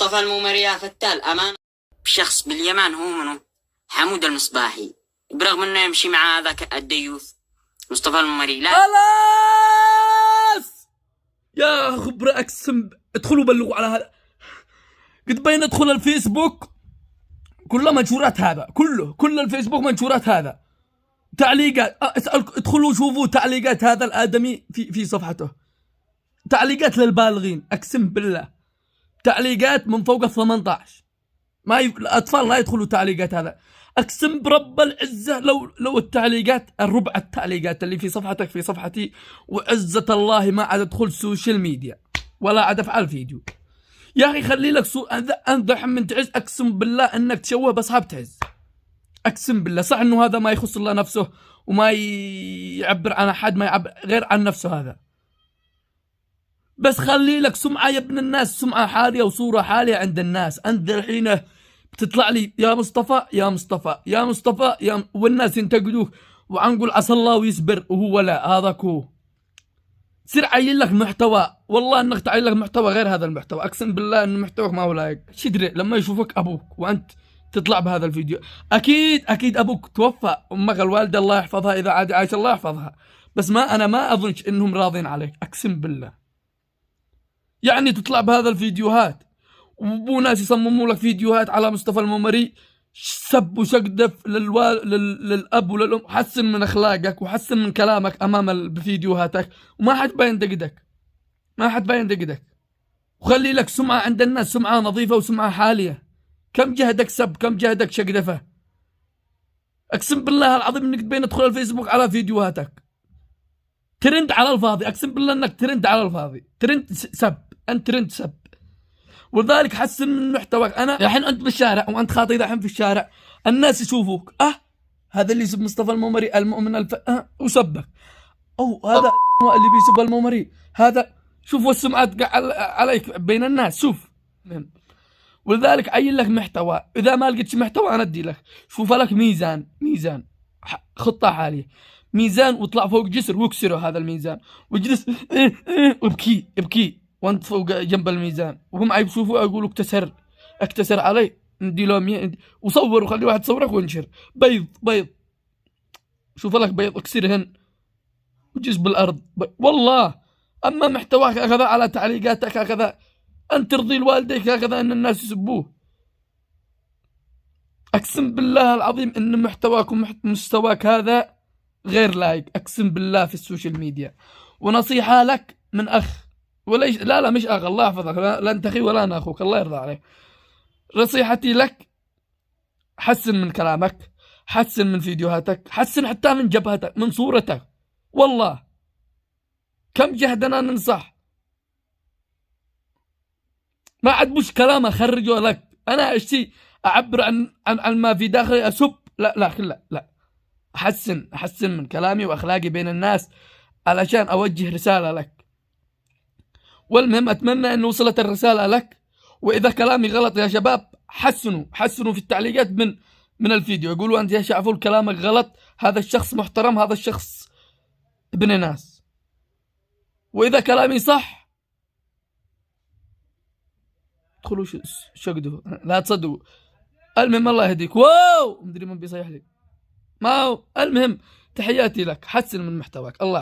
مصطفى المومري يا فتال أمان شخص باليمن هو منه حمود المصباحي، برغم انه يمشي مع هذاك الديوث مصطفى المومري. لا خلاص يا خبر اقسم. ادخلوا بلغوا على هذا. قد بين ادخل الفيسبوك كل منشورات هذا، كل الفيسبوك منشورات هذا، تعليقات. اسالكم ادخلوا شوفوا تعليقات هذا الادمي في صفحته، تعليقات للبالغين اقسم بالله، تعليقات من فوق ال 18. الاطفال لا يدخلوا تعليقات هذا، اقسم برب العزه. لو التعليقات الربع التعليقات اللي في صفحتك في صفحتي، وعزه الله ما عاد ادخل سوشيال ميديا ولا عاد افعل فيديو. يا اخي خلي لك انذح من تعز. اقسم بالله انك تشوه باصحاب تعز، اقسم بالله. صح انه هذا ما يخص الله نفسه وما يعبر عن احد، ما يعبر غير عن نفسه هذا، بس خلي لك سمعه يا ابن الناس، سمعه حاليه وصوره حاليه عند الناس. انت الحين بتطلع لي يا مصطفى يا مصطفى يا مصطفى والناس ينتقدوك، وعنقول عسى الله ويصبر، وهو لا، هذاك هو. سير عين لك محتوى، والله انك تعين لك محتوى غير هذا المحتوى. اقسم بالله ان محتواك ما هو لايق. شدري لما يشوفك ابوك وانت تطلع بهذا الفيديو، اكيد ابوك توفى، امك الوالده الله يحفظها اذا عاد عايشه الله يحفظها، بس انا ما اظنش انهم راضين عليك اقسم بالله. يعني تطلع بهذا الفيديوهات وناس يصمموا لك فيديوهات على مصطفى المومري سب وشقدف للاب وللام. حسن من اخلاقك وحسن من كلامك امام بفيديوهاتك، وما حد بينتقدك، ما حد بينتقدك. وخلي لك سمعه عند الناس، سمعه نظيفه وسمعه حاليه. كم جهدك سب، كم جهدك شقدفه. اقسم بالله العظيم انك تبين تدخل الفيسبوك على فيديوهاتك ترند على الفاضي. اقسم بالله انك ترند على الفاضي، ترند سب، انت ترند سب. ولذلك حسن من محتواك. انا الحين انت بالشارع وانت خاطي الحين في الشارع، الناس يشوفوك هذا اللي يسب مصطفى المومري المؤمن وسبك، او هذا اللي بيسب المومري هذا. شوف والسمعة تقع عليك بين الناس. شوف، ولذلك عين لك محتوى. اذا ما لقيتش محتوى انا ادي لك، شوف لك ميزان خطة حالية، ميزان، واطلع فوق جسر واكسره هذا الميزان، واجلس ابكي وانت فوق جنب الميزان، وهم يشوفوا يقولوا اكتسر علي، ندي له 100 وصور، وخلي واحد يصورك وانشر. بيض شوف لك بيض اكسرهن وجلس بالارض والله. اما محتواك هكذا على تعليقاتك هكذا، انت ترضي لوالديك هكذا ان الناس يسبوه. اقسم بالله العظيم ان محتواك ومستواك هذا غير لايق اقسم بالله في السوشيال ميديا. ونصيحة لك من اخ، وليش لا مش اخ، الله يحفظك، لا انت اخي ولا انا اخوك، الله يرضى عليك. نصيحتي لك حسن من كلامك، حسن من فيديوهاتك، حسن حتى من جبهتك، من صورتك. والله كم جهدنا ننصح، ما عاد مش كلام اخرجه لك. انا اشتي اعبر عن ما في داخلي، اسب لا احسن من كلامي واخلاقي بين الناس علشان اوجه رسالة لك. والمهم اتمنى ان وصلت الرسالة لك. واذا كلامي غلط يا شباب حسنوا في التعليقات من الفيديو، يقولوا انت يا شعفول كلامك غلط، هذا الشخص محترم، هذا الشخص ابن ناس. واذا كلامي صح ادخلوا شقدوا، لا تصدقوا. المهم الله يهديك. واو مدري من بيصيح لي. ما هو المهم، تحياتي لك، حسن من محتواك. الله